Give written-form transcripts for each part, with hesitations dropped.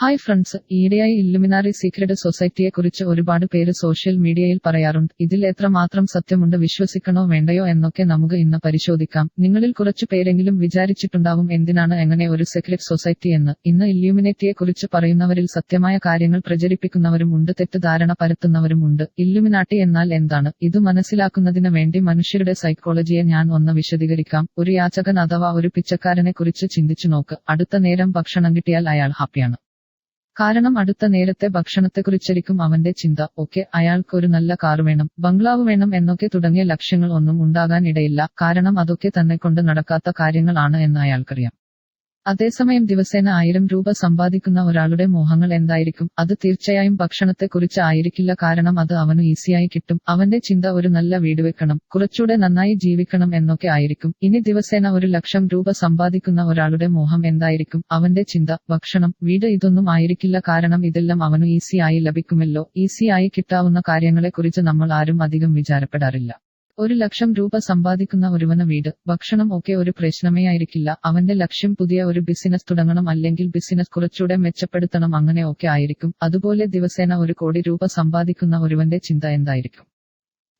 Hi friends, ഈയിടെയായി ഇല്ലുമിനാറി secret സൊസൈറ്റിയെക്കുറിച്ച് ഒരുപാട് പേര് സോഷ്യൽ മീഡിയയിൽ പറയാറുണ്ട്. ഇതിൽ എത്രമാത്രം സത്യമുണ്ട്, വിശ്വസിക്കണോ വേണ്ടയോ എന്നൊക്കെ നമുക്ക് ഇന്ന് പരിശോധിക്കാം. നിങ്ങളിൽ കുറച്ചു പേരെങ്കിലും വിചാരിച്ചിട്ടുണ്ടാവും എന്തിനാണ് അങ്ങനെ ഒരു സീക്രട്ട് സൊസൈറ്റി എന്ന്. ഇന്ന് ഇല്ലുമിനാറ്റിയെക്കുറിച്ച് പറയുന്നവരിൽ സത്യമായ കാര്യങ്ങൾ പ്രചരിപ്പിക്കുന്നവരും ഉണ്ട്, തെറ്റിദ്ധാരണ പരത്തുന്നവരും ഉണ്ട്. ഇല്ലുമിനാട്ടി എന്നാൽ എന്താണ്? ഇത് മനസ്സിലാക്കുന്നതിന് വേണ്ടി മനുഷ്യരുടെ സൈക്കോളജിയെ ഞാൻ ഒന്ന് വിശദീകരിക്കാം. ഒരു യാചകൻ അഥവാ ഒരു പിച്ചക്കാരനെ കുറിച്ച് ചിന്തിച്ചു നോക്ക്. അടുത്ത നേരം ഭക്ഷണം കിട്ടിയാൽ അയാൾ ഹാപ്പിയാണ്. കാരണം അടുത്ത നേരത്തെ ഭക്ഷണത്തെക്കുറിച്ചായിരിക്കും അവന്റെ ചിന്ത. ഓക്കെ, അയാൾക്ക് ഒരു നല്ല കാർ വേണം, ബംഗ്ലാവ് വേണം എന്നൊക്കെ തുടങ്ങിയ ലക്ഷ്യങ്ങൾ ഒന്നും ഉണ്ടാകാൻ ഇടയില്ല. കാരണം അതൊക്കെ തന്നെക്കൊണ്ട് നടക്കാത്ത കാര്യങ്ങൾ ആണ് എന്ന് അയാൾക്കറിയാം. അതേസമയം ദിവസേന 1000 രൂപ സമ്പാദിക്കുന്ന ഒരാളുടെ മോഹങ്ങൾ എന്തായിരിക്കും? അത് തീർച്ചയായും ഭക്ഷണത്തെക്കുറിച്ച് ആയിരിക്കില്ല. കാരണം അത് അവന് ഈസിയായി കിട്ടും. അവന്റെ ചിന്ത ഒരു നല്ല വീട് വെക്കണം, കുറച്ചുകൂടെ നന്നായി ജീവിക്കണം എന്നൊക്കെ ആയിരിക്കും. ഇനി ദിവസേന 1,00,000 രൂപ സമ്പാദിക്കുന്ന ഒരാളുടെ മോഹം എന്തായിരിക്കും? അവന്റെ ചിന്ത ഭക്ഷണം, വീട് ഇതൊന്നും ആയിരിക്കില്ല. കാരണം ഇതെല്ലാം അവനു ഈസി ആയി ലഭിക്കുമല്ലോ. ഈസി ആയി കിട്ടാവുന്ന കാര്യങ്ങളെക്കുറിച്ച് നമ്മൾ ആരും അധികം വിചാരപ്പെടാറില്ല. 1,00,000 രൂപ സമ്പാദിക്കുന്ന ഒരുവന് വീട്, ഭക്ഷണം ഒക്കെ ഒരു പ്രശ്നമേ ആയിരിക്കില്ല. അവന്റെ ലക്ഷ്യം പുതിയ ഒരു ബിസിനസ് തുടങ്ങണം, അല്ലെങ്കിൽ ബിസിനസ് കുറച്ചുകൂടെ മെച്ചപ്പെടുത്തണം, അങ്ങനെ ഒക്കെ ആയിരിക്കും. അതുപോലെ ദിവസേന 1 കോടി രൂപ സമ്പാദിക്കുന്ന ഒരുവന്റെ ചിന്ത എന്തായിരിക്കും?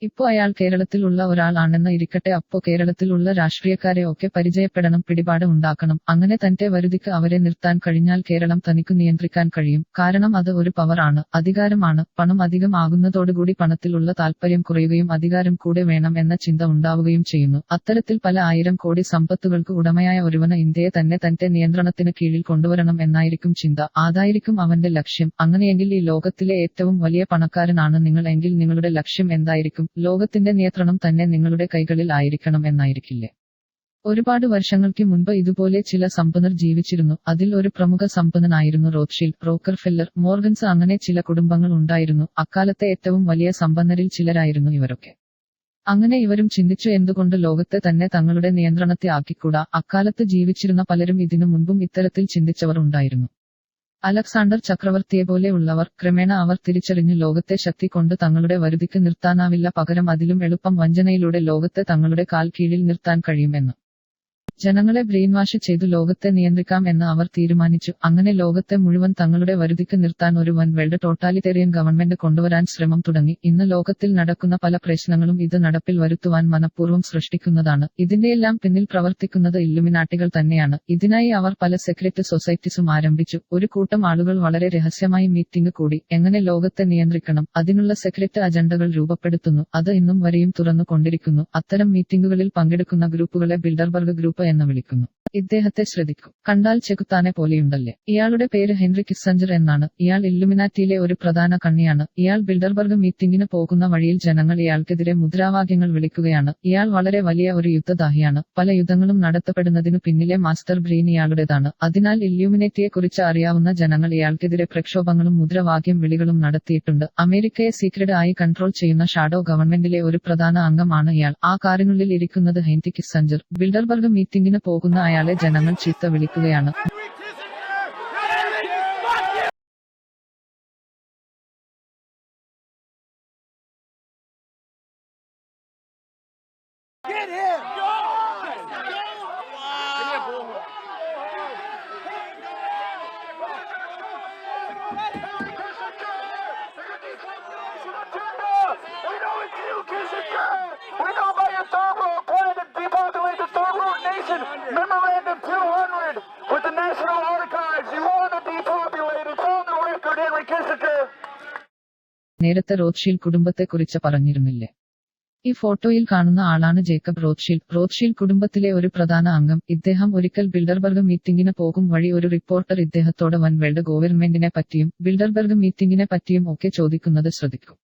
ഇപ്പോ അയാൾ കേരളത്തിൽ ഉള്ള ഒരാൾ ആണെന്ന് ഇരിക്കട്ടെ. അപ്പോ കേരളത്തിൽ ഉള്ള രാഷ്ട്രീയക്കാരെ ഒക്കെ പരിചയപ്പെടണം, പിടിപാട് ഉണ്ടാക്കണം. അങ്ങനെ തന്റെ വരുതിക്ക് അവരെ നിർത്താൻ കഴിഞ്ഞാൽ കേരളം തനിക്കു നിയന്ത്രിക്കാൻ കഴിയും. കാരണം അത് ഒരു പവർ ആണ്, അധികാരമാണ്. പണം അധികം ആകുന്നതോടുകൂടി പണത്തിലുള്ള താല്പര്യം കുറയുകയും അധികാരം കൂടെ വേണം എന്ന ചിന്ത ഉണ്ടാവുകയും ചെയ്യുന്നു. അത്തരത്തിൽ പല 1000 കോടി സമ്പത്തുകൾക്ക് ഉടമയായ ഒരുവന് ഇന്ത്യയെ തന്നെ തന്റെ നിയന്ത്രണത്തിന് കീഴിൽ കൊണ്ടുവരണം എന്നായിരിക്കും ചിന്ത. അതായിരിക്കും അവന്റെ ലക്ഷ്യം. അങ്ങനെയെങ്കിൽ ഈ ലോകത്തിലെ ഏറ്റവും വലിയ പണക്കാരനാണ് നിങ്ങൾ എങ്കിൽ നിങ്ങളുടെ ലക്ഷ്യം എന്തായിരിക്കും? ലോകത്തിന്റെ നിയന്ത്രണം തന്നെ നിങ്ങളുടെ കൈകളിൽ ആയിരിക്കണം എന്നായിരിക്കില്ലേ? ഒരുപാട് വർഷങ്ങൾക്ക് മുൻപ് ഇതുപോലെ ചില സമ്പന്നർ ജീവിച്ചിരുന്നു. അതിൽ ഒരു പ്രമുഖ സമ്പന്നനായിരുന്നു റോത്ത്ഷീൽഡ്, റോക്കർഫെല്ലർ, മോർഗൻസ്. അങ്ങനെ ചില കുടുംബങ്ങൾ ഉണ്ടായിരുന്നു. അക്കാലത്തെ ഏറ്റവും വലിയ സമ്പന്നരിൽ ചിലരായിരുന്നു ഇവരൊക്കെ. അങ്ങനെ ഇവരും ചിന്തിച്ചു, എന്തുകൊണ്ട് ലോകത്തെ തന്നെ തങ്ങളുടെ നിയന്ത്രണത്തെ ആക്കിക്കൂടാ? അക്കാലത്ത് ജീവിച്ചിരുന്ന പലരും ഇതിനു മുൻപും ഇത്തരത്തിൽ ചിന്തിച്ചവർ ഉണ്ടായിരുന്നു. അലക്സാണ്ടർ ചക്രവർത്തിയെപ്പോലെ ഉള്ളവർ. ക്രമേണ അവർ തിരിച്ചറിഞ്ഞു, ലോകത്തെ ശക്തി കൊണ്ട് തങ്ങളുടെ വരുതിക്ക് നിർത്താനാവില്ല, പകരം അതിലും എളുപ്പം വഞ്ചനയിലൂടെ ലോകത്തെ തങ്ങളുടെ കാൽ കീഴിൽ നിർത്താൻ കഴിയുമെന്ന്. ജനങ്ങളെ ബ്രെയിൻ വാഷ് ചെയ്തു ലോകത്തെ നിയന്ത്രിക്കാം എന്ന് അവർ തീരുമാനിച്ചു. അങ്ങനെ ലോകത്തെ മുഴുവൻ തങ്ങളുടെ വരുതിക്ക് നിർത്താൻ ഒരു വൻ വേൾഡ് ടോട്ടാലിറ്റേറിയൻ ഗവൺമെന്റ് കൊണ്ടുവരാൻ ശ്രമം തുടങ്ങി. ഇന്ന് ലോകത്തിൽ നടക്കുന്ന പല പ്രശ്നങ്ങളും ഇത് നടപ്പിൽ വരുത്തുവാൻ മനഃപൂർവ്വം സൃഷ്ടിക്കുന്നതാണ്. ഇതിന്റെയെല്ലാം പിന്നിൽ പ്രവർത്തിക്കുന്നത് ഇല്ലുമിനാട്ടികൾ തന്നെയാണ്. ഇതിനായി അവർ പല സെക്രട്ട് സൊസൈറ്റീസും ആരംഭിച്ചു. ഒരു കൂട്ടം ആളുകൾ വളരെ രഹസ്യമായി മീറ്റിംഗ് കൂടി എങ്ങനെ ലോകത്തെ നിയന്ത്രിക്കണം, അതിനുള്ള സെക്രട്ട് അജണ്ടകൾ രൂപപ്പെടുത്തുന്നു. അത് ഇന്നും വരെയും തുറന്നു കൊണ്ടിരിക്കുന്നു. അത്തരം മീറ്റിംഗുകളിൽ പങ്കെടുക്കുന്ന ഗ്രൂപ്പുകളെ ബിൽഡർബർഗ് ഗ്രൂപ്പ് എന്ന് വിളിക്കുന്നു. ഇദ്ദേഹത്തെ ശ്രദ്ധിക്കൂ, കണ്ടാൽ ചെകുത്താനെ പോലെയുണ്ടല്ലേ? ഇയാളുടെ പേര് ഹെൻറി കിസ്സഞ്ചർ എന്നാണ്. ഇയാൾ ഇല്ലുമിനാറ്റിയിലെ ഒരു പ്രധാന കണ്ണിയാണ്. ഇയാൾ ബിൽഡർബർഗ് മീറ്റിംഗിന് പോകുന്ന വഴിയിൽ ജനങ്ങൾ ഇയാൾക്കെതിരെ മുദ്രാവാക്യങ്ങൾ വിളിക്കുകയാണ്. ഇയാൾ വളരെ വലിയ ഒരു യുദ്ധദാഹിയാണ്. പല യുദ്ധങ്ങളും നടത്തപ്പെടുന്നതിനു പിന്നിലെ മാസ്റ്റർ ബ്രെയിൻ ഇയാളുടേതാണ്. അതിനാൽ ഇല്ലുമിനാറ്റിയെ കുറിച്ച് അറിയാവുന്ന ജനങ്ങൾ ഇയാൾക്കെതിരെ പ്രക്ഷോഭങ്ങളും മുദ്രാവാക്യം വിളികളും നടത്തിയിട്ടുണ്ട്. അമേരിക്കയെ സീക്രട്ട് ആയി കൺട്രോൾ ചെയ്യുന്ന ഷാഡോ ഗവൺമെന്റിലെ ഒരു പ്രധാന അംഗമാണ് ഇയാൾ. ആ കാറിനുള്ളിൽ ഇരിക്കുന്നത് ഹെൻറി കിസ്സഞ്ചർ. ബിൽഡർബർഗ് മീറ്റിംഗിന് പോകുന്ന അയാളെ ജനങ്ങൾ ചീത്ത വിളിക്കുകയാണ്. Memorandum 200 with the National Archives. You want to depopulate. It's on the record, Henry Kissinger. നേരത്തെ റോത്ത്ഷീൽഡ് കുടുംബത്തെക്കുറിച്ച് പറഞ്ഞിരുന്നില്ലേ? ഈ ഫോട്ടോയിൽ കാണുന്ന ആളാണ് ജേക്കബ് റോത്ത്ഷീൽഡ്. റോത്ത്ഷീൽഡ് കുടുംബത്തിലെ ഒരു പ്രധാന അംഗം. ഇദ്ദേഹം ഒരിക്കൽ ബിൽഡർബർഗ് മീറ്റിംഗിന് പോകും വഴി ഒരു റിപ്പോർട്ടർ ഇദ്ദേഹത്തോട് വൻ വേൾഡ് ഗവൺമെന്റിനെ പറ്റിയും ബിൽഡർബർഗ് മീറ്റിംഗിനെ പറ്റിയും ഒക്കെ ചോദിക്കുന്നത് ശ്രദ്ധിക്കും.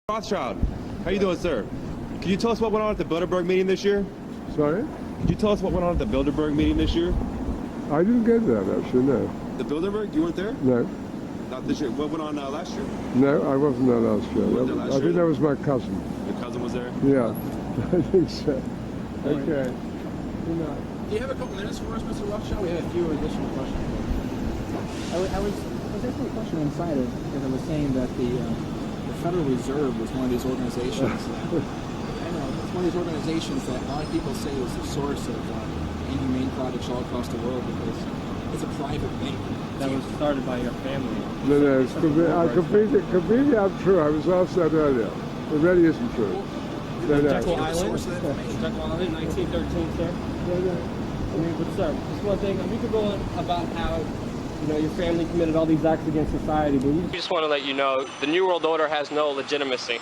Rothschild, how you doing, sir? Can you tell us what went on at the Bilderberg meeting this year? Sorry? Could you tell us what went on at the Bilderberg meeting this year? I didn't get that, actually, no. The Bilderberg? You weren't there? No. Not this year. What went on last year? No, I wasn't there last year. You weren't there last I think year? that was my cousin. Your cousin was there? Yeah, I think so. Okay. Good night. Do you have a couple minutes for us, Mr. Rothschild? We have a few additional questions. I was asking a question inside it because I was saying that the Federal Reserve was one of these organizations. I know, it's one of these organizations that a lot of people say is the source of inhumane projects all across the world because it's a private bank. that was started by your family. No, it's completely untrue. I was all said earlier. It really isn't true. No. Jekyll Island? Jekyll Island, 1913, sir? No. I mean, but sir, just one thing, we could go on about how, your family committed all these acts against society, but we just want to let you know, the New World Order has no legitimacy.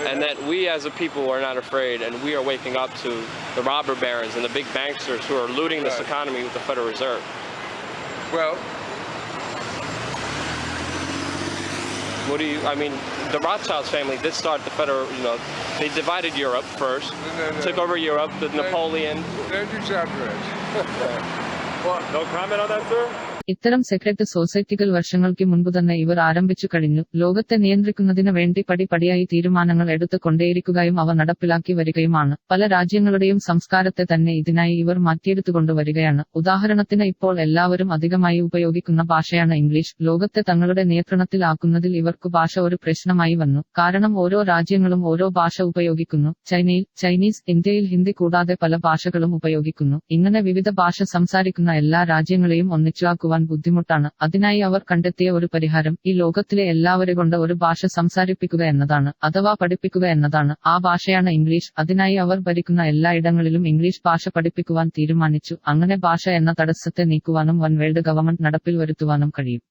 And that we as a people are not afraid, and we are waking up to the robber barons and the big banksters who are looting this economy with the Federal Reserve. Well, The Rothschilds family did start the federal, they divided Europe first, took over Europe, Napoleon. Don't exaggerate. Well, no comment on that, sir? ഇത്തരം sacred സൊസൈറ്റികൾ വർഷങ്ങൾക്ക് മുൻപ് തന്നെ ഇവർ ആരംഭിച്ചു കഴിഞ്ഞു. ലോകത്തെ നിയന്ത്രിക്കുന്നതിന് വേണ്ടി പടിപടിയായി തീരുമാനങ്ങൾ എടുത്തു കൊണ്ടേയിരിക്കുകയും അവ നടപ്പിലാക്കി വരികയുമാണ്. പല രാജ്യങ്ങളുടെയും സംസ്കാരത്തെ തന്നെ ഇതിനായി ഇവർ മാറ്റിയെടുത്തുകൊണ്ടുവരികയാണ്. ഉദാഹരണത്തിന് ഇപ്പോൾ എല്ലാവരും അധികമായി ഉപയോഗിക്കുന്ന ഭാഷയാണ് ഇംഗ്ലീഷ്. ലോകത്തെ തങ്ങളുടെ നിയന്ത്രണത്തിൽ ആക്കുന്നതിൽ ഇവർക്ക് ഭാഷ ഒരു പ്രശ്നമായി വന്നു. കാരണം ഓരോ രാജ്യങ്ങളും ഓരോ ഭാഷ ഉപയോഗിക്കുന്നു. ചൈനയിൽ ചൈനീസ്, ഇന്ത്യയിൽ ഹിന്ദി കൂടാതെ പല ഭാഷകളും ഉപയോഗിക്കുന്നു. ഇങ്ങനെ വിവിധ ഭാഷ സംസാരിക്കുന്ന എല്ലാ രാജ്യങ്ങളെയും ഒന്നിച്ചാക്കുവാൻ ബുദ്ധിമുട്ടാണ്. അതിനായി അവർ കണ്ടെത്തിയ ഒരു പരിഹാരം ഈ ലോകത്തിലെ എല്ലാവരെ കൊണ്ട് ഒരു ഭാഷ സംസാരിപ്പിക്കുക എന്നതാണ്, അഥവാ പഠിപ്പിക്കുക എന്നതാണ്. ആ ഭാഷയാണ് ഇംഗ്ലീഷ്. അതിനായി അവർ ഭരിക്കുന്ന എല്ലായിടങ്ങളിലും ഇംഗ്ലീഷ് ഭാഷ പഠിപ്പിക്കുവാൻ തീരുമാനിച്ചു. അങ്ങനെ ഭാഷ എന്ന തടസ്സത്തെ നീക്കുവാനും വൺ വേൾഡ് ഗവൺമെന്റ് നടപ്പിൽ വരുത്തുവാനും കഴിയും.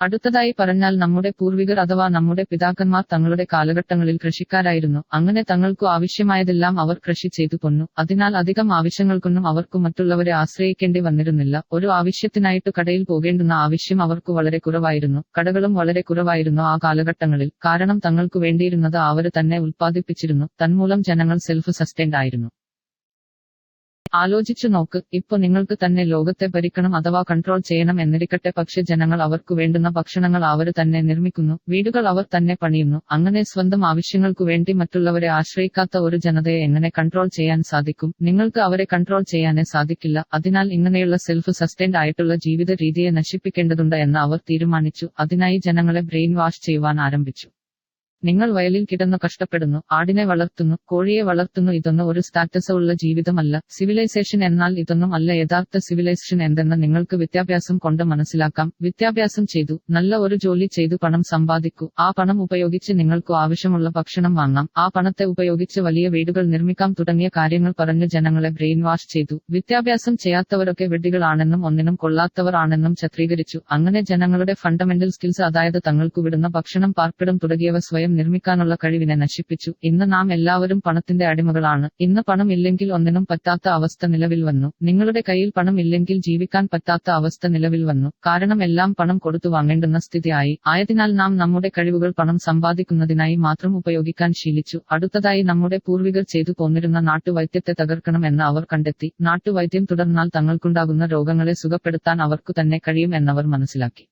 അടുത്തതായി പറഞ്ഞാൽ നമ്മുടെ പൂർവികർ അഥവാ നമ്മുടെ പിതാക്കന്മാർ തങ്ങളുടെ കാലഘട്ടങ്ങളിൽ കൃഷിക്കാരായിരുന്നു. അങ്ങനെ തങ്ങൾക്കു ആവശ്യമായതെല്ലാം അവർ കൃഷി ചെയ്തു കൊന്നു. അതിനാൽ അധികം ആവശ്യങ്ങൾക്കൊന്നും അവർക്കു മറ്റുള്ളവരെ ആശ്രയിക്കേണ്ടി വന്നിരുന്നില്ല. ഒരു ആവശ്യത്തിനായിട്ട് കടയിൽ പോകേണ്ടുന്ന ആവശ്യം അവർക്കു വളരെ കുറവായിരുന്നു. കടകളും വളരെ കുറവായിരുന്നു ആ കാലഘട്ടങ്ങളിൽ. കാരണം തങ്ങൾക്കു വേണ്ടിയിരുന്നത് അവർ തന്നെ ഉൽപ്പാദിപ്പിച്ചിരുന്നു. തന്മൂലം ജനങ്ങൾ സെൽഫ് സസ്റ്റൈൻഡ് ആയിരുന്നു. ആലോചിച്ചു നോക്ക്, ഇപ്പൊ നിങ്ങൾക്ക് തന്നെ ലോകത്തെ ഭരിക്കണം അഥവാ കൺട്രോൾ ചെയ്യണം എന്നിരിക്കട്ടെ, പക്ഷെ ജനങ്ങൾ അവർക്ക് വേണ്ടുന്ന ഭക്ഷണങ്ങൾ അവർ തന്നെ നിർമ്മിക്കുന്നു, വീടുകൾ അവർ തന്നെ പണിയുന്നു. അങ്ങനെ സ്വന്തം ആവശ്യങ്ങൾക്കു വേണ്ടി മറ്റുള്ളവരെ ആശ്രയിക്കാത്ത ഒരു ജനതയെ എങ്ങനെ കൺട്രോൾ ചെയ്യാൻ സാധിക്കും? നിങ്ങൾക്ക് അവരെ കൺട്രോൾ ചെയ്യാനേ സാധിക്കില്ല. അതിനാൽ ഇങ്ങനെയുള്ള സെൽഫ് സസ്റ്റൈൻഡ് ആയിട്ടുള്ള ജീവിത രീതിയെ നശിപ്പിക്കേണ്ടതുണ്ട് എന്ന് അവർ തീരുമാനിച്ചു. അതിനായി ജനങ്ങളെ ബ്രെയിൻ വാഷ് ചെയ്യുവാൻ ആരംഭിച്ചു. നിങ്ങൾ വയലിൽ കിടന്നു കഷ്ടപ്പെടുന്നു, ആടിനെ വളർത്തുന്നു, കോഴിയെ വളർത്തുന്നു, ഇതൊന്നും ഒരു സ്റ്റാറ്റസ് ഉള്ള ജീവിതമല്ല. സിവിലൈസേഷൻ എന്നാൽ ഇതൊന്നും അല്ല. യഥാർത്ഥ സിവിലൈസേഷൻ എന്തെന്ന് നിങ്ങൾക്ക് വിദ്യാഭ്യാസം കൊണ്ട് മനസ്സിലാക്കാം. വിദ്യാഭ്യാസം ചെയ്തു നല്ല ഒരു ജോലി ചെയ്തു പണം സമ്പാദിക്കൂ. ആ പണം ഉപയോഗിച്ച് നിങ്ങൾക്ക് ആവശ്യമുള്ള ഭക്ഷണം വാങ്ങാം. ആ പണത്തെ ഉപയോഗിച്ച് വലിയ വീടുകൾ നിർമ്മിക്കാം തുടങ്ങിയ കാര്യങ്ങൾ പറഞ്ഞ് ജനങ്ങളെ ബ്രെയിൻ വാഷ് ചെയ്തു. വിദ്യാഭ്യാസം ചെയ്യാത്തവരൊക്കെ വെഡ്ഡികളാണെന്നും ഒന്നിനും കൊള്ളാത്തവർ ആണെന്നും ചിത്രീകരിച്ചു. അങ്ങനെ ജനങ്ങളുടെ ഫണ്ടമെന്റൽ സ്കിൽസ്, അതായത് തങ്ങൾക്കു വിടുന്ന ഭക്ഷണം, പാർപ്പിടം തുടങ്ങിയവ സ്വയം നിർമ്മിക്കാനുള്ള കഴിവിനെ നശിപ്പിച്ചു. ഇന്ന് നാം എല്ലാവരും പണത്തിന്റെ അടിമകളാണ്. ഇന്ന് പണം ഇല്ലെങ്കിൽ ഒന്നിനും പറ്റാത്ത അവസ്ഥ നിലവിൽ വന്നു. നിങ്ങളുടെ കയ്യിൽ പണം ഇല്ലെങ്കിൽ ജീവിക്കാൻ പറ്റാത്ത അവസ്ഥ നിലവിൽ വന്നു. കാരണം എല്ലാം പണം കൊടുത്തു വാങ്ങേണ്ടുന്ന സ്ഥിതി ആയതിനാൽ നാം നമ്മുടെ കഴിവുകൾ പണം സമ്പാദിക്കുന്നതിനായി മാത്രം ഉപയോഗിക്കാൻ ശീലിച്ചു. അടുത്തതായി നമ്മുടെ പൂർവികർ ചെയ്തു പോന്നിരുന്ന നാട്ടുവൈദ്യത്തെ തകർക്കണം എന്ന് അവർ കണ്ടെത്തി. നാട്ടുവൈദ്യം തുടർന്നാൽ തങ്ങൾക്കുണ്ടാകുന്ന രോഗങ്ങളെ സുഖപ്പെടുത്താൻ അവർക്കു തന്നെ കഴിയും എന്നവർ മനസ്സിലാക്കി.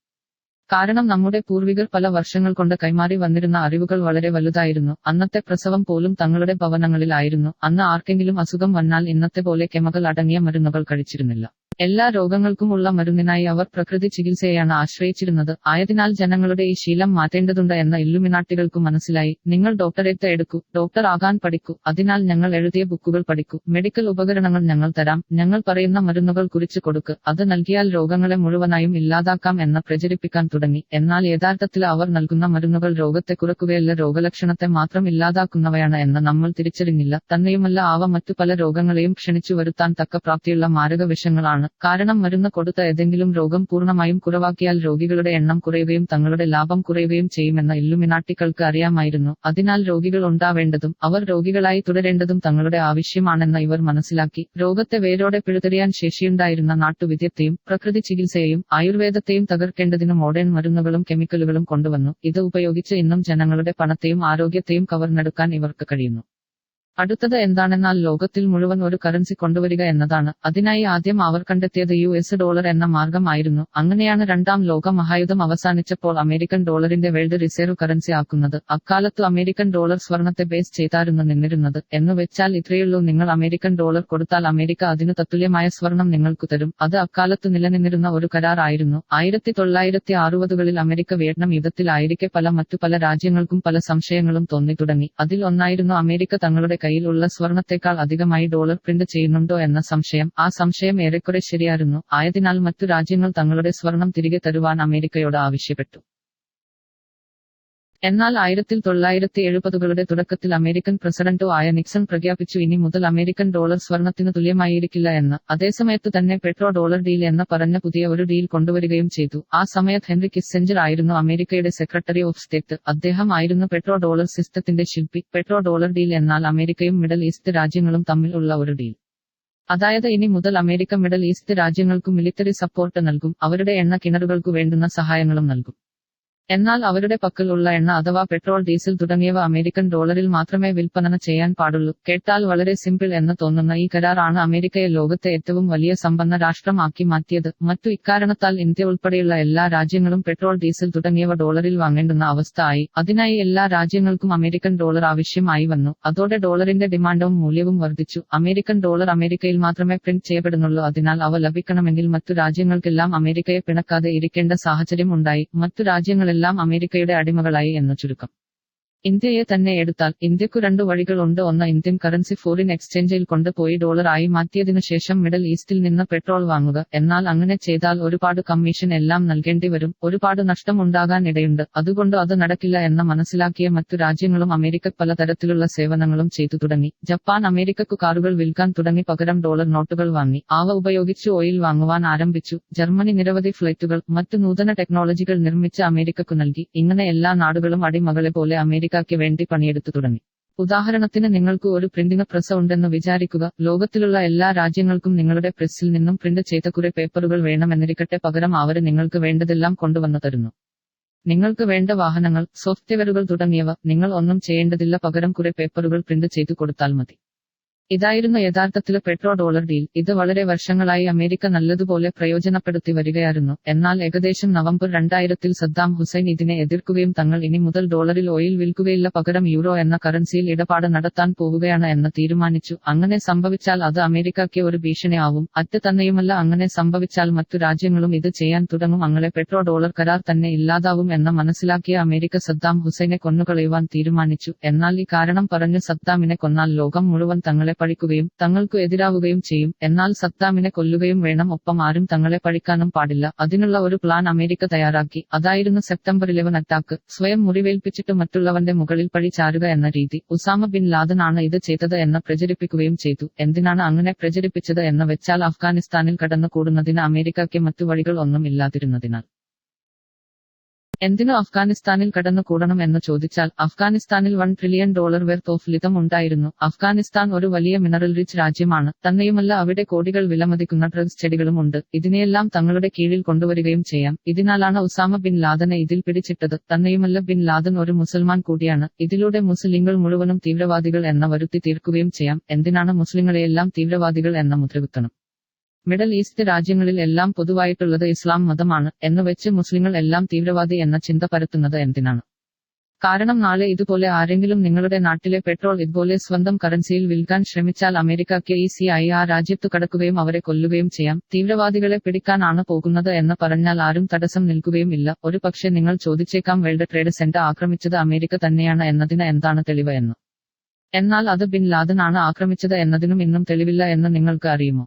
കാരണം നമ്മുടെ പൂർവികർ പല വർഷങ്ങൾ കൊണ്ട് കൈമാറി വന്നിരുന്ന അറിവുകൾ വളരെ വലുതായിരുന്നു. അന്നത്തെ പ്രസവം പോലും തങ്ങളുടെ ഭവനങ്ങളിലായിരുന്നു. അന്ന് ആർക്കെങ്കിലും അസുഖം വന്നാൽ ഇന്നത്തെ പോലെ കെമിക്കൽ അടങ്ങിയ മരുന്നുകൾ കഴിച്ചിരുന്നില്ല. എല്ലാ രോഗങ്ങൾക്കും ഉള്ള മരുന്നിനായി അവർ പ്രകൃതി ചികിത്സയെയാണ് ആശ്രയിച്ചിരുന്നത്. ആയതിനാൽ ജനങ്ങളുടെ ഈ ശീലം മാറ്റേണ്ടതുണ്ട് എന്ന് ഇല്ലുമിനാട്ടികൾക്കു മനസ്സിലായി. നിങ്ങൾ ഡോക്ടറേറ്റ് എടുക്കൂ, ഡോക്ടർ ആകാൻ പഠിക്കൂ, അതിനാൽ ഞങ്ങൾ എഴുതിയ ബുക്കുകൾ പഠിക്കൂ, മെഡിക്കൽ ഉപകരണങ്ങൾ ഞങ്ങൾ തരാം, ഞങ്ങൾ പറയുന്ന മരുന്നുകൾ കുറിച്ച് കൊടുക്ക്, അത് നൽകിയാൽ രോഗങ്ങളെ മുഴുവനായും ഇല്ലാതാക്കാം എന്ന് പ്രചരിപ്പിക്കാൻ തുടങ്ങി. എന്നാൽ യഥാർത്ഥത്തിൽ അവർ നൽകുന്ന മരുന്നുകൾ രോഗത്തെ കുറക്കുകയല്ല, രോഗലക്ഷണത്തെ മാത്രം ഇല്ലാതാക്കുന്നവയാണ് എന്ന് നമ്മൾ തിരിച്ചറിഞ്ഞില്ല. തന്നെയുമല്ല, അവ മറ്റു പല രോഗങ്ങളെയും ക്ഷണിച്ചു വരുത്താൻ തക്ക പ്രാപ്തിയുള്ള മാരക വിഷങ്ങളാണ്. കാരണം മരുന്ന് കൊടുത്ത ഏതെങ്കിലും രോഗം പൂർണ്ണമായും കുറവാക്കിയാൽ രോഗികളുടെ എണ്ണം കുറയുകയും തങ്ങളുടെ ലാഭം കുറയുകയും ചെയ്യുമെന്ന് ഇല്ലുമിനാട്ടികൾക്ക് അറിയാമായിരുന്നു. അതിനാൽ രോഗികൾ ഉണ്ടാവേണ്ടതും അവർ രോഗികളായി തുടരേണ്ടതും തങ്ങളുടെ ആവശ്യമാണെന്ന് ഇവർ മനസ്സിലാക്കി. രോഗത്തെ വേരോടെ പിഴുതെറിയാൻ ശേഷിയുണ്ടായിരുന്ന നാട്ടുവിദ്യത്തെയും പ്രകൃതി ചികിത്സയെയും ആയുർവേദത്തെയും തകർക്കേണ്ടതിന് മോഡേൺ മരുന്നുകളും കെമിക്കലുകളും കൊണ്ടുവന്നു. ഇത് ഉപയോഗിച്ച് ഇന്നും ജനങ്ങളുടെ പണത്തെയും ആരോഗ്യത്തെയും കവർന്നെടുക്കാൻ ഇവർക്ക് കഴിയുന്നു. അടുത്തത് എന്താണെന്നാൽ ലോകത്തിൽ മുഴുവൻ ഒരു കറൻസി കൊണ്ടുവരിക എന്നതാണ്. അതിനായി ആദ്യം അവർ കണ്ടെത്തിയത് $US എന്ന മാർഗം ആയിരുന്നു. അങ്ങനെയാണ് രണ്ടാം ലോക മഹായുദ്ധം അവസാനിച്ചപ്പോൾ അമേരിക്കൻ ഡോളറിന്റെ വേൾഡ് റിസർവ് കറൻസി ആക്കുന്നത്. അക്കാലത്തു അമേരിക്കൻ ഡോളർ സ്വർണത്തെ ബേസ് ചെയ്തായിരുന്നു നിന്നിരുന്നത്. എന്നു വെച്ചാൽ ഇത്രയുള്ളൂ, നിങ്ങൾ അമേരിക്കൻ ഡോളർ കൊടുത്താൽ അമേരിക്ക അതിനു തത്തുല്യമായ സ്വർണം നിങ്ങൾക്ക് തരും. അത് അക്കാലത്തു നിലനിന്നിരുന്ന ഒരു കരാർ ആയിരുന്നു. 1960കളിൽ അമേരിക്ക വിയറ്റ്നാം യുദ്ധത്തിൽ ആയിരിക്കെ മറ്റു പല രാജ്യങ്ങൾക്കും പല സംശയങ്ങളും തോന്നി തുടങ്ങി. അതിൽ ഒന്നായിരുന്നു അമേരിക്ക തങ്ങളുടെ കയ്യിൽ ഉള്ള സ്വർണത്തേക്കാൾ അധികമായി ഡോളർ പ്രിന്റ് ചെയ്യുന്നുണ്ടോ എന്ന സംശയം. ആ സംശയം ഏറെക്കുറെ ശരിയായിരുന്നു. ആയതിനാൽ മറ്റു രാജ്യങ്ങൾ തങ്ങളുടെ സ്വർണം തിരികെ തരുവാൻ അമേരിക്കയോട് ആവശ്യപ്പെട്ടു. എന്നാൽ 1970കളുടെ തുടക്കത്തിൽ അമേരിക്കൻ പ്രസിഡന്റോ ആയ നിക്സൺ പ്രഖ്യാപിച്ചു ഇനി മുതൽ അമേരിക്കൻ ഡോളർ സ്വർണത്തിനു തുല്യമായിരിക്കില്ല എന്ന്. അതേസമയത്തു തന്നെ പെട്രോ ഡോളർ ഡീൽ എന്ന് പറഞ്ഞ പുതിയ ഒരു ഡീൽ കൊണ്ടുവരികയും ചെയ്തു. ആ സമയത്ത് ഹെൻറി കിസ്സിഞ്ചർ ആയിരുന്നു അമേരിക്കയുടെ സെക്രട്ടറി ഓഫ് സ്റ്റേറ്റ്. അദ്ദേഹം ആയിരുന്നു പെട്രോ ഡോളർ സിസ്റ്റത്തിന്റെ ശില്പി. പെട്രോ ഡോളർ ഡീൽ എന്നാൽ അമേരിക്കയും മിഡൽ ഈസ്റ്റ് രാജ്യങ്ങളും തമ്മിൽ ഉള്ള ഒരു ഡീൽ. അതായത് ഇനി മുതൽ അമേരിക്ക മിഡൽ ഈസ്റ്റ് രാജ്യങ്ങൾക്കു മിലിറ്ററി സപ്പോർട്ട് നൽകും, അവരുടെ എണ്ണ കിണറുകൾക്കു വേണ്ടുന്ന സഹായങ്ങളും നൽകും. എന്നാൽ അവരുടെ പക്കൽ ഉള്ള എണ്ണ അഥവാ പെട്രോൾ, ഡീസൽ തുടങ്ങിയവ അമേരിക്കൻ ഡോളറിൽ മാത്രമേ വിൽപ്പന ചെയ്യാൻ പാടുള്ളൂ. കേട്ടാൽ വളരെ സിമ്പിൾ എന്ന് തോന്നുന്ന ഈ കരാർ ആണ് അമേരിക്കയെ ലോകത്തെ ഏറ്റവും വലിയ സമ്പന്ന രാഷ്ട്രമാക്കി മാറ്റിയത്. മറ്റു ഇക്കാരണത്താൽ ഇന്ത്യ ഉൾപ്പെടെയുള്ള എല്ലാ രാജ്യങ്ങളും പെട്രോൾ, ഡീസൽ തുടങ്ങിയവ ഡോളറിൽ വാങ്ങേണ്ടുന്ന അവസ്ഥ ആയി. അതിനായി എല്ലാ രാജ്യങ്ങൾക്കും അമേരിക്കൻ ഡോളർ ആവശ്യമായി വന്നു. അതോടെ ഡോളറിന്റെ ഡിമാൻഡും മൂല്യവും വർദ്ധിച്ചു. അമേരിക്കൻ ഡോളർ അമേരിക്കയിൽ മാത്രമേ പ്രിന്റ് ചെയ്യപ്പെടുന്നുള്ളൂ. അതിനാൽ അവ ലഭിക്കണമെങ്കിൽ മറ്റു രാജ്യങ്ങൾക്കെല്ലാം അമേരിക്കയെ പിണക്കാതെ ഇരിക്കേണ്ട സാഹചര്യം ഉണ്ടായി. മറ്റു രാജ്യങ്ങളെല്ലാം അമേരിക്കയുടെ അടിമകളായി എന്ന് ചുരുക്കം. ഇന്ത്യയെ തന്നെ എടുത്താൽ ഇന്ത്യക്കു രണ്ടു വഴികൾ ഉണ്ട്. ഒന്ന്, ഇന്ത്യൻ കറൻസി ഫോറിൻ എക്സ്ചേഞ്ചിൽ കൊണ്ടുപോയി ഡോളർ ആയി മാറ്റിയതിനു ശേഷം മിഡൽ ഈസ്റ്റിൽ നിന്ന് പെട്രോൾ വാങ്ങുക. എന്നാൽ അങ്ങനെ ചെയ്താൽ ഒരുപാട് കമ്മീഷൻ എല്ലാം നൽകേണ്ടി വരും, ഒരുപാട് നഷ്ടം ഉണ്ടാകാൻ ഇടയുണ്ട്. അതുകൊണ്ട് അത് നടക്കില്ല എന്ന് മനസ്സിലാക്കിയ മറ്റു രാജ്യങ്ങളും അമേരിക്ക പലതരത്തിലുള്ള സേവനങ്ങളും ചെയ്തു തുടങ്ങി. ജപ്പാൻ അമേരിക്കക്കു കാറുകൾ വിൽക്കാൻ തുടങ്ങി, പകരം ഡോളർ നോട്ടുകൾ വാങ്ങി. അവ ഉപയോഗിച്ച് ഓയിൽ വാങ്ങുവാൻ ആരംഭിച്ചു. ജർമ്മനി നിരവധി ഫ്ലൈറ്റുകൾ, മറ്റു നൂതന ടെക്നോളജികൾ നിർമ്മിച്ച് അമേരിക്കക്കു നൽകി. ഇങ്ങനെ എല്ലാ നാടുകളും അടിമകളെ പോലെ അമേരിക്കയ്ക്ക് വേണ്ടി പണിയെടുത്തു തുടങ്ങി. ഉദാഹരണത്തിന് നിങ്ങൾക്ക് ഒരു പ്രിന്റിംഗ് പ്രസ് ഉണ്ടെന്ന് വിചാരിക്കുക. ലോകത്തിലുള്ള എല്ലാ രാജ്യങ്ങൾക്കും നിങ്ങളുടെ പ്രസ്സിൽ നിന്നും പ്രിന്റ് ചെയ്ത കുറെ പേപ്പറുകൾ വേണമെന്നിരിക്കട്ടെ. പകരം അവര് നിങ്ങൾക്ക് വേണ്ടതെല്ലാം കൊണ്ടുവന്നു തരുന്നു. നിങ്ങൾക്ക് വേണ്ട വാഹനങ്ങൾ, സോഫ്റ്റ്വെയറുകൾ തുടങ്ങിയവ നിങ്ങൾ ഒന്നും ചെയ്യേണ്ടതില്ല, പകരം കുറെ പേപ്പറുകൾ പ്രിന്റ് ചെയ്തു കൊടുത്താൽ മതി. ഇതായിരുന്നു യഥാർത്ഥത്തിലെ പെട്രോ ഡോളർ ഡീൽ. ഇത് വളരെ വർഷങ്ങളായി അമേരിക്ക നല്ലതുപോലെ പ്രയോജനപ്പെടുത്തി വരികയായിരുന്നു. എന്നാൽ ഏകദേശം നവംബർ 2000-ൽ സദ്ദാം ഹുസൈൻ ഇതിനെ എതിർക്കുകയും തങ്ങൾ ഇനി മുതൽ ഡോളറിൽ ഓയിൽ വിൽക്കുകയില്ല, പകരം യൂറോ എന്ന കറൻസിയിൽ ഇടപാട് നടത്താൻ പോവുകയാണ് എന്ന് തീരുമാനിച്ചു. അങ്ങനെ സംഭവിച്ചാൽ അത് അമേരിക്കയ്ക്ക് ഒരു ഭീഷണി ആവും. അറ്റ് തന്നെയുമല്ല, അങ്ങനെ സംഭവിച്ചാൽ മറ്റു രാജ്യങ്ങളും ഇത് ചെയ്യാൻ തുടങ്ങും. അങ്ങനെ പെട്രോ ഡോളർ കരാർ തന്നെ ഇല്ലാതാവും എന്ന് മനസ്സിലാക്കിയ അമേരിക്ക സദ്ദാം ഹുസൈനെ കൊന്നുകളയുവാൻ തീരുമാനിച്ചു. എന്നാൽ ഈ കാരണം പറഞ്ഞ് സദ്ദാമിനെ കൊന്നാൽ ലോകം മുഴുവൻ തങ്ങളെ പഴിക്കുകയും തങ്ങൾക്കു എതിരാവുകയും ചെയ്യും. എന്നാൽ സദ്ദാമിനെ കൊല്ലുകയും വേണം, ഒപ്പം ആരും തങ്ങളെ പഴിക്കാനും പാടില്ല. അതിനുള്ള ഒരു പ്ലാൻ അമേരിക്ക തയ്യാറാക്കി. അതായിരുന്നു സെപ്റ്റംബർ 11 അറ്റാക്ക്. സ്വയം മുറിവേൽപ്പിച്ചിട്ട് മറ്റുള്ളവന്റെ മുകളിൽ പഴി ചാരുക എന്ന രീതി. ഉസാമ ബിൻ ലാദൻ ആണ് ഇത് ചെയ്തത് എന്ന് പ്രചരിപ്പിക്കുകയും ചെയ്തു. എന്തിനാണ് അങ്ങനെ പ്രചരിപ്പിച്ചത് എന്ന് വെച്ചാൽ അഫ്ഗാനിസ്ഥാനിൽ കടന്നുകൂടുന്നതിന് അമേരിക്കയ്ക്ക് മറ്റു വഴികൾ ഒന്നും ഇല്ലാതിരുന്നതിനാൽ. എന്തിനു അഫ്ഗാനിസ്ഥാനിൽ കടന്നുകൂടണം എന്ന് ചോദിച്ചാൽ, അഫ്ഗാനിസ്ഥാനിൽ $1 ട്രില്യൺ വെർത്ത് ഓഫ് ലിഥം ഉണ്ടായിരുന്നു. അഫ്ഗാനിസ്ഥാൻ ഒരു വലിയ മിനറൽ റിച്ച് രാജ്യമാണ്. തന്നെയുമല്ല, അവിടെ കോടികൾ വിലമതിക്കുന്ന ഡ്രഗ്സ് ചെടികളും ഉണ്ട്. ഇതിനെയെല്ലാം തങ്ങളുടെ കീഴിൽ കൊണ്ടുവരികയും ചെയ്യാം. ഇതിനാലാണ് ഉസാമ ബിൻ ലാദനെ ഇതിൽ പിടിച്ചിട്ടത്. തന്നെയുമല്ല, ബിൻ ലാദൻ ഒരു മുസൽമാൻ കൂടിയാണ്. ഇതിലൂടെ മുസ്ലിങ്ങൾ മുഴുവനും തീവ്രവാദികൾ എന്ന വരുത്തി തീർക്കുകയും ചെയ്യാം. എന്തിനാണ് മുസ്ലിങ്ങളെയെല്ലാം തീവ്രവാദികൾ എന്ന മുദ്രകുത്തണം? മിഡൽ ഈസ്റ്റ് രാജ്യങ്ങളിൽ എല്ലാം പൊതുവായിട്ടുള്ളത് ഇസ്ലാം മതമാണ് എന്ന് വെച്ച് മുസ്ലിങ്ങൾ എല്ലാം തീവ്രവാദി എന്ന ചിന്ത പരത്തുന്നത് എന്തിനാണ്? കാരണം നാളെ ഇതുപോലെ ആരെങ്കിലും നിങ്ങളുടെ നാട്ടിലെ പെട്രോൾ ഇതുപോലെ സ്വന്തം കറൻസിയിൽ വിൽക്കാൻ ശ്രമിച്ചാൽ അമേരിക്കയ്ക്ക് ഈസിയായി ആ രാജ്യത്തു കടക്കുകയും അവരെ കൊല്ലുകയും ചെയ്യാം. തീവ്രവാദികളെ പിടിക്കാൻ ആണ് പോകുന്നത് എന്ന് പറഞ്ഞാൽ ആരും തടസ്സം നിൽക്കുകയും ഇല്ല. ഒരു പക്ഷേ നിങ്ങൾ ചോദിച്ചേക്കാം, വേൾഡ് ട്രേഡ് സെന്റർ ആക്രമിച്ചത് അമേരിക്ക തന്നെയാണ് എന്നതിന് എന്താണ് തെളിവ് എന്ന്. എന്നാൽ അത് ബിൻ ലാദൻ ആണ് ആക്രമിച്ചത് എന്നതിനും ഇന്നും തെളിവില്ല എന്ന് നിങ്ങൾക്ക് അറിയുമോ?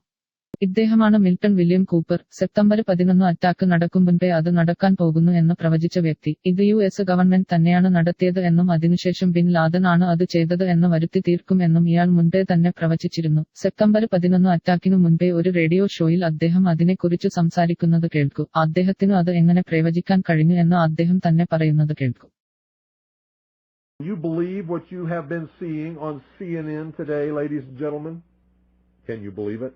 ഇദ്ദേഹമാണ് Milton William Cooper. September 11 attack നടക്കും മുൻപേ അത് നടക്കാൻ പോകുന്നു എന്ന് പ്രവചിച്ച വ്യക്തി. ഇത് US ഗവൺമെന്റ് തന്നെയാണ് നടത്തിയത് എന്നും അതിനുശേഷം ബിൻ ലാദൻ ആണ് അത് ചെയ്തത് എന്ന് വരുത്തി തീർക്കും എന്നും ഇയാൾ മുൻപേ തന്നെ പ്രവചിച്ചിരുന്നു. സെപ്റ്റംബർ 11 അറ്റാക്കിനു മുൻപേ ഒരു റേഡിയോ ഷോയിൽ അദ്ദേഹം അതിനെക്കുറിച്ച് സംസാരിക്കുന്നത് കേൾക്കൂ. അദ്ദേഹത്തിനു അത് എങ്ങനെ പ്രവചിക്കാൻ കഴിഞ്ഞു എന്ന് അദ്ദേഹം തന്നെ പറയുന്നത് കേൾക്കൂ. You believe what you have been seeing on CNN today, ladies and gentlemen? Can you believe it?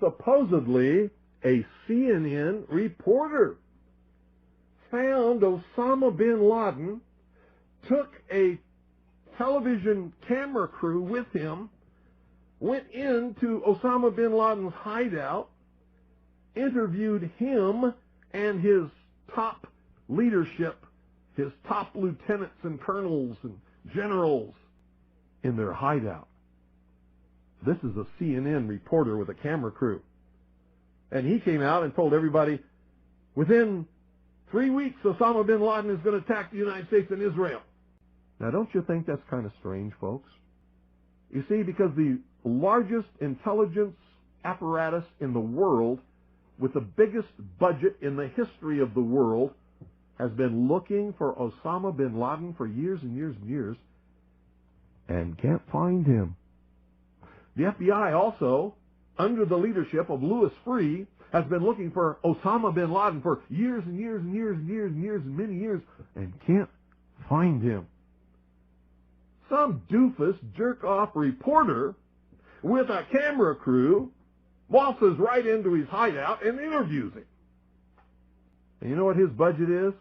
Supposedly, a CNN reporter found Osama bin Laden, took a television camera crew with him, went into Osama bin Laden's hideout, interviewed him and his top leadership, his top lieutenants and colonels and generals in their hideout. This is a CNN reporter with a camera crew. And he came out and told everybody, within 3 weeks, Osama bin Laden is going to attack the United States and Israel. Now, don't you think that's kind of strange, folks? You see, because the largest intelligence apparatus in the world, with the biggest budget in the history of the world, has been looking for Osama bin Laden for years and years and years, and can't find him. The FBI also, under the leadership of Louis Freeh, has been looking for Osama bin Laden for years and years and years and years and years and many years, and can't find him. Some doofus, jerk-off reporter with a camera crew waltzes right into his hideout and interviews him. And you know what his budget is?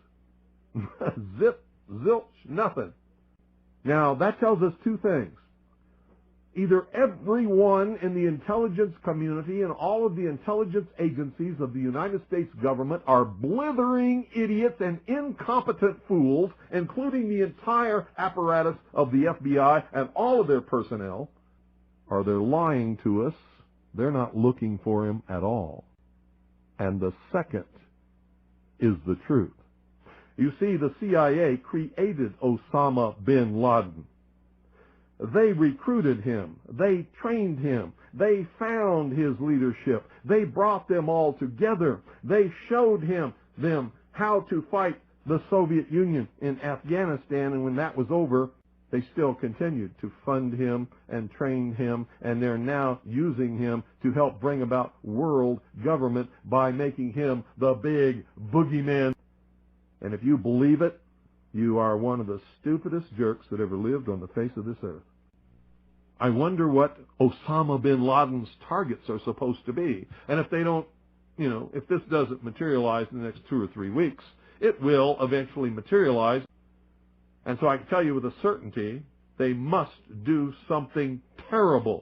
Zip, zilch, nothing. Now, that tells us two things. Either everyone in the intelligence community and all of the intelligence agencies of the United States government are blithering idiots and incompetent fools, including the entire apparatus of the FBI and all of their personnel, or they're lying to us. They're not looking for him at all. And the second is the truth. You see, the CIA created Osama bin Laden. They recruited him. They trained him. They found his leadership. They brought them all together. They showed them how to fight the Soviet Union in Afghanistan, and when that was over, they still continued to fund him and train him, and they're now using him to help bring about world government by making him the big boogeyman. And if you believe it, you are one of the stupidest jerks that ever lived on the face of this earth. I wonder what Osama bin Laden's targets are supposed to be. And if they don't, if this doesn't materialize in the next 2 or 3 weeks, it will eventually materialize. And so I can tell you with a certainty, they must do something terrible.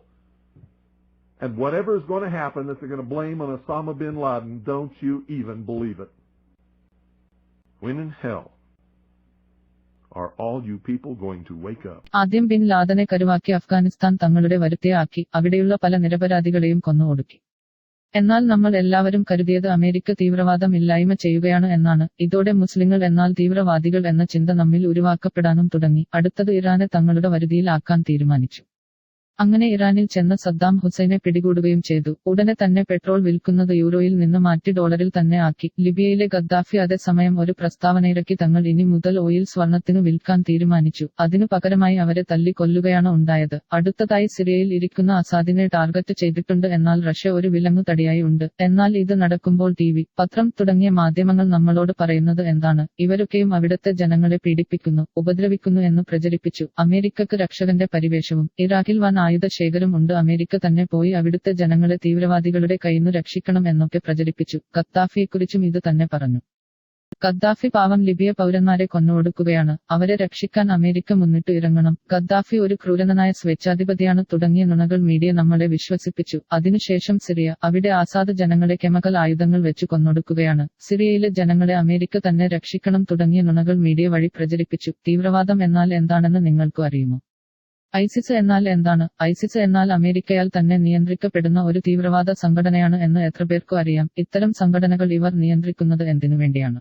And whatever is going to happen that they're going to blame on Osama bin Laden, don't you even believe it. When in hell are all you people going to wake up? ആദ്യം bin ലാദനെ കരുവാക്കി Afghanistan തങ്ങളുടെ വരുതിയാക്കി അവിടെയുള്ള പല നിരപരാധികളെയും കൊന്നുകൊടുക്കി. എന്നാൽ നമ്മൾ എല്ലാവരും കരുതിയത് America തീവ്രവാദം ഇല്ലായ്മ ചെയ്യുകയാണ് എന്നാണ്. ഇതോടെ മുസ്ലിങ്ങൾ എന്നാൽ തീവ്രവാദികൾ എന്ന ചിന്ത നമ്മിൽ ഉരുവാക്കപ്പെടാനും തുടങ്ങി. അടുത്തത് ഇറാനെ തങ്ങളുടെ വരുതിയിൽ ആക്കാൻ തീരുമാനിച്ചു. അങ്ങനെ ഇറാനിൽ ചെന്ന സദ്ദാം ഹുസൈനെ പിടികൂടുകയും ചെയ്തു. ഉടനെ തന്നെ പെട്രോൾ വിൽക്കുന്നത് യൂറോയിൽ നിന്ന് മാറ്റി ഡോളറിൽ തന്നെ ആക്കി. ലിബിയയിലെ ഗദ്ദാഫി അതേസമയം ഒരു പ്രസ്താവനയിറക്കി തങ്ങൾ ഇനി മുതൽ ഓയിൽ സ്വർണത്തിനു വിൽക്കാൻ തീരുമാനിച്ചു. അതിനു പകരമായി അവരെ തല്ലിക്കൊല്ലുകയാണ് ഉണ്ടായത്. അടുത്തതായി സിറിയയിൽ ഇരിക്കുന്ന അസാദിനെ ടാർഗറ്റ് ചെയ്തിട്ടുണ്ട്. എന്നാൽ റഷ്യ ഒരു വിലങ്ങു തടിയായി ഉണ്ട്. എന്നാൽ ഇത് നടക്കുമ്പോൾ ടിവി, പത്രം തുടങ്ങിയ മാധ്യമങ്ങൾ നമ്മളോട് പറയുന്നത് എന്താണ്? ഇവരൊക്കെയും അവിടുത്തെ ജനങ്ങളെ പീഡിപ്പിക്കുന്നു, ഉപദ്രവിക്കുന്നു എന്ന് പ്രചരിപ്പിച്ചു. അമേരിക്കക്ക് രക്ഷകന്റെ പരിവേഷവും ഇറാഖിൽ വൻ ആയുധ ശേഖരം ഉണ്ട്. അമേരിക്ക തന്നെ പോയി അവിടുത്തെ ജനങ്ങളെ തീവ്രവാദികളുടെ കയ്യിന്നു രക്ഷിക്കണം എന്നൊക്കെ പ്രചരിപ്പിച്ചു. ഖദ്ദാഫിയെക്കുറിച്ചും ഇത് തന്നെ പറഞ്ഞു. ഖദ്ദാഫി പാവം ലിബിയ പൗരന്മാരെ കൊന്നുകൊടുക്കുകയാണ്. അവരെ രക്ഷിക്കാൻ അമേരിക്ക മുന്നിട്ട് ഇറങ്ങണം. ഖദ്ദാഫി ഒരു ക്രൂരനായ സ്വേച്ഛാധിപതിയാണ് തുടങ്ങിയ നുണകൾ മീഡിയ നമ്മളെ വിശ്വസിപ്പിച്ചു. അതിനുശേഷം സിറിയ, അവിടെ ആസാദ് ജനങ്ങളെ കെമിക്കൽ ആയുധങ്ങൾ വെച്ച് കൊന്നൊടുക്കുകയാണ്. സിറിയയിലെ ജനങ്ങളെ അമേരിക്ക തന്നെ രക്ഷിക്കണം തുടങ്ങിയ നുണകൾ മീഡിയ വഴി പ്രചരിപ്പിച്ചു. തീവ്രവാദം എന്നാൽ എന്താണെന്ന് നിങ്ങൾക്ക് അറിയുമോ? ഐസിസ് എന്നാൽ എന്താണ്? ഐസിസ് എന്നാൽ അമേരിക്കയാൽ തന്നെ നിയന്ത്രിക്കപ്പെടുന്ന ഒരു തീവ്രവാദ സംഘടനയാണ് എന്ന് എത്ര പേർക്കു അറിയാം? ഇത്തരം സംഘടനകൾ ഇവർ നിയന്ത്രിക്കുന്നത് എന്തിനു വേണ്ടിയാണ്?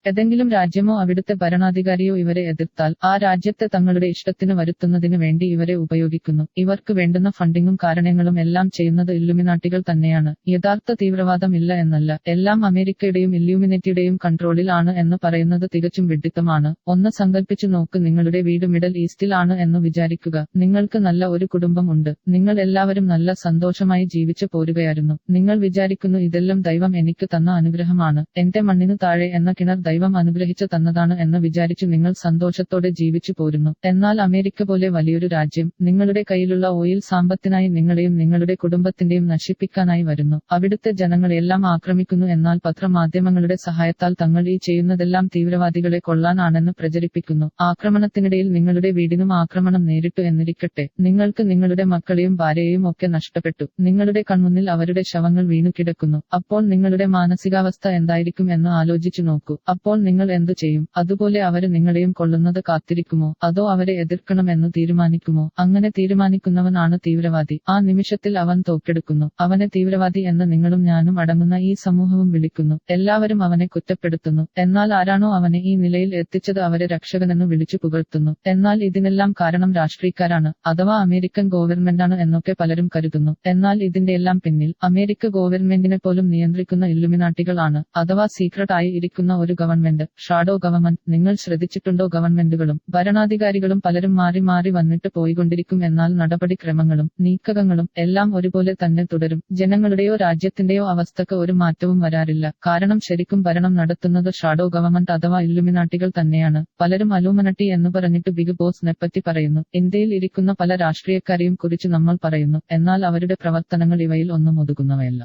ഏതെങ്കിലും രാജ്യമോ അവിടുത്തെ ഭരണാധികാരിയോ ഇവരെ എതിർത്താൽ ആ രാജ്യത്തെ തങ്ങളുടെ ഇഷ്ടത്തിന് വരുത്തുന്നതിന് വേണ്ടി ഇവരെ ഉപയോഗിക്കുന്നു. ഇവർക്ക് വേണ്ടുന്ന ഫണ്ടിങ്ങും കാരണങ്ങളും എല്ലാം ചെയ്യുന്നത് ഇല്ലുമിനാട്ടികൾ തന്നെയാണ്. യഥാർത്ഥ തീവ്രവാദം ഇല്ല എന്നല്ല, എല്ലാം അമേരിക്കയുടെയും ഇല്ലുമിനറ്റിയുടെയും കൺട്രോളിൽ ആണ് എന്ന് പറയുന്നത് തികച്ചും വിഡ്ഢിത്തമാണ്. ഒന്ന് സങ്കല്പിച്ചു നോക്ക്, നിങ്ങളുടെ വീട് മിഡൽ ഈസ്റ്റിൽ ആണ് എന്ന് വിചാരിക്കുക. നിങ്ങൾക്ക് നല്ല ഒരു കുടുംബം ഉണ്ട്. നിങ്ങൾ എല്ലാവരും നല്ല സന്തോഷമായി ജീവിച്ചു പോരുകയായിരുന്നു. നിങ്ങൾ വിചാരിക്കുന്നു ഇതെല്ലാം ദൈവം എനിക്ക് തന്ന അനുഗ്രഹമാണ്, എന്റെ മണ്ണിനു താഴെ എന്ന കിണർ ദൈവം അനുഗ്രഹിച്ചു തന്നതാണ് എന്ന് വിചാരിച്ചു നിങ്ങൾ സന്തോഷത്തോടെ ജീവിച്ചു പോരുന്നു. എന്നാൽ അമേരിക്ക പോലെ വലിയൊരു രാജ്യം നിങ്ങളുടെ കയ്യിലുള്ള ഓയിൽ സാമ്പത്തിനായി നിങ്ങളെയും നിങ്ങളുടെ കുടുംബത്തിന്റെയും നശിപ്പിക്കാനായി വരുന്നു. അവിടുത്തെ ജനങ്ങളെല്ലാം ആക്രമിക്കുന്നു. എന്നാൽ പത്രമാധ്യമങ്ങളുടെ സഹായത്താൽ തങ്ങൾ ഈ ചെയ്യുന്നതെല്ലാം തീവ്രവാദികളെ കൊള്ളാനാണെന്ന് പ്രചരിപ്പിക്കുന്നു. ആക്രമണത്തിനിടയിൽ നിങ്ങളുടെ വീടിനും ആക്രമണം നേരിട്ടു എന്നിരിക്കട്ടെ, നിങ്ങൾക്ക് നിങ്ങളുടെ മക്കളെയും ഭാര്യയെയും ഒക്കെ നഷ്ടപ്പെട്ടു. നിങ്ങളുടെ കൺമുന്നിൽ അവരുടെ ശവങ്ങൾ വീണു കിടക്കുന്നു. അപ്പോൾ നിങ്ങളുടെ മാനസികാവസ്ഥ എന്തായിരിക്കും എന്ന് ആലോചിച്ചു നോക്കൂ. അപ്പോൾ നിങ്ങൾ എന്തു ചെയ്യും? അതുപോലെ അവര് നിങ്ങളെയും കൊള്ളുന്നത് കാത്തിരിക്കുമോ, അതോ അവരെ എതിർക്കണമെന്ന് തീരുമാനിക്കുമോ? അങ്ങനെ തീരുമാനിക്കുന്നവനാണ് തീവ്രവാദി. ആ നിമിഷത്തിൽ അവൻ തോക്കെടുക്കുന്നു. അവനെ തീവ്രവാദി എന്ന് നിങ്ങളും ഞാനും അടങ്ങുന്ന ഈ സമൂഹവും വിളിക്കുന്നു. എല്ലാവരും അവനെ കുറ്റപ്പെടുത്തുന്നു. എന്നാൽ ആരാണോ അവനെ ഈ നിലയിൽ എത്തിച്ചത് അവരെ രക്ഷകനെന്ന് വിളിച്ചു പുകഴ്ത്തുന്നു. എന്നാൽ ഇതിനെല്ലാം കാരണം രാഷ്ട്രീയക്കാരാണ്, അഥവാ അമേരിക്കൻ ഗവൺമെന്റാണ് എന്നൊക്കെ പലരും കരുതുന്നു. എന്നാൽ ഇതിന്റെയെല്ലാം പിന്നിൽ അമേരിക്ക ഗവൺമെന്റിനെ പോലും നിയന്ത്രിക്കുന്ന ഇല്ലുമിനാട്ടികൾ ആണ്, അഥവാ സീക്രട്ട് ആയി ഇരിക്കുന്ന ഒരു ഗവൺമെന്റ്, ഷാഡോ ഗവൺമെന്റ്. നിങ്ങൾ ശ്രദ്ധിച്ചിട്ടുണ്ടോ? ഗവൺമെന്റുകളും ഭരണാധികാരികളും പലരും മാറി മാറി വന്നിട്ട് പോയിക്കൊണ്ടിരിക്കും. എന്നാൽ നടപടിക്രമങ്ങളും നീക്കങ്ങളും എല്ലാം ഒരുപോലെ തന്നെ തുടരും. ജനങ്ങളുടെയോ രാജ്യത്തിന്റെയോ അവസ്ഥക്ക് ഒരു മാറ്റവും വരാറില്ല. കാരണം ശരിക്കും ഭരണം നടത്തുന്നത് ഷാഡോ ഗവൺമെന്റ് അഥവാ ഇല്ലുമിനാട്ടികൾ തന്നെയാണ്. പലരും അലൂമിനട്ടി എന്ന് പറഞ്ഞിട്ട് ബിഗ് ബോസിനെപ്പറ്റി പറയുന്നു. ഇന്ത്യയിൽ ഇരിക്കുന്ന പല രാഷ്ട്രീയക്കാരെയും കുറിച്ച് നമ്മൾ പറയുന്നു. എന്നാൽ അവരുടെ പ്രവർത്തനങ്ങൾ ഇവയിൽ ഒന്നും ഒതുങ്ങുന്നവയല്ല.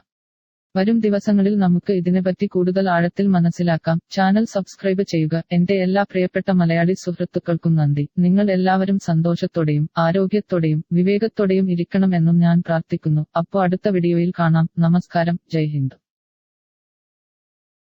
വരും ദിവസങ്ങളിൽ നമുക്ക് ഇതിനെപ്പറ്റി കൂടുതൽ ആഴത്തിൽ മനസ്സിലാക്കാം. ചാനൽ സബ്സ്ക്രൈബ് ചെയ്യുക. എന്റെ എല്ലാ പ്രിയപ്പെട്ട മലയാളി സുഹൃത്തുക്കൾക്കും നന്ദി. നിങ്ങൾ എല്ലാവരും സന്തോഷത്തോടെയും ആരോഗ്യത്തോടെയും വിവേകത്തോടെയും ഇരിക്കണമെന്നും ഞാൻ പ്രാർത്ഥിക്കുന്നു. അപ്പോ അടുത്ത വീഡിയോയിൽ കാണാം. നമസ്കാരം. ജയ് ഹിന്ദ്.